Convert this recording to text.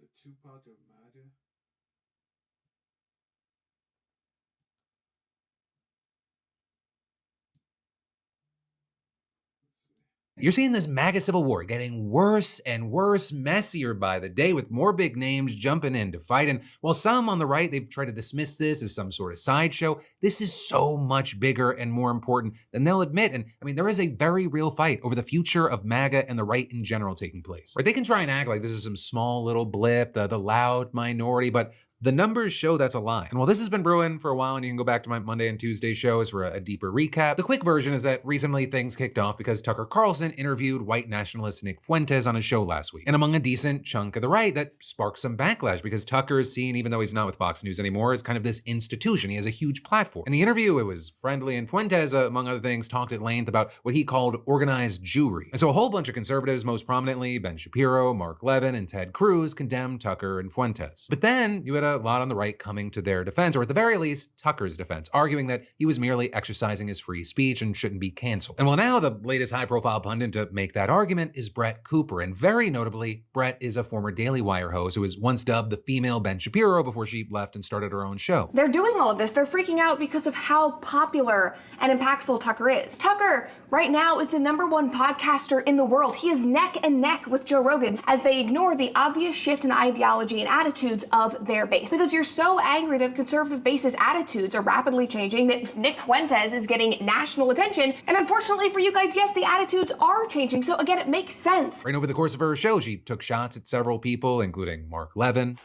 the Tupac of MAGA. You're seeing this MAGA civil war getting worse and worse, messier by the day, with more big names jumping in to fight. And while some on the right, they've tried to dismiss this as some sort of sideshow, this is so much bigger and more important than they'll admit. And I mean, there is a very real fight over the future of MAGA and the right in general taking place. Right? They can try and act like this is some small little blip, the loud minority, but the numbers show that's a lie. And while this has been brewing for a while, and you can go back to my Monday and Tuesday shows for a deeper recap, the quick version is that recently things kicked off because Tucker Carlson interviewed white nationalist Nick Fuentes on his show last week. And among a decent chunk of the right, that sparked some backlash because Tucker is seen, even though he's not with Fox News anymore, as kind of this institution. He has a huge platform. In the interview, it was friendly, and Fuentes, among other things, talked at length about what he called organized Jewry. And so a whole bunch of conservatives, most prominently Ben Shapiro, Mark Levin, and Ted Cruz, condemned Tucker and Fuentes. But then you had a lot on the right coming to their defense, or at the very least, Tucker's defense, arguing that he was merely exercising his free speech and shouldn't be canceled. And well, now the latest high-profile pundit to make that argument is Brett Cooper. And very notably, Brett is a former Daily Wire host who was once dubbed the female Ben Shapiro before she left and started her own show. They're doing all of this. They're freaking out because of how popular and impactful Tucker is. Tucker, right now, is the #1 podcaster in the world. He is neck and neck with Joe Rogan as they ignore the obvious shift in ideology and attitudes of their base. Because you're so angry that the conservative base's attitudes are rapidly changing, that Nick Fuentes is getting national attention. And unfortunately for you guys, yes, the attitudes are changing. So again, it makes sense. Right over the course of her show, she took shots at several people, including Mark Levin.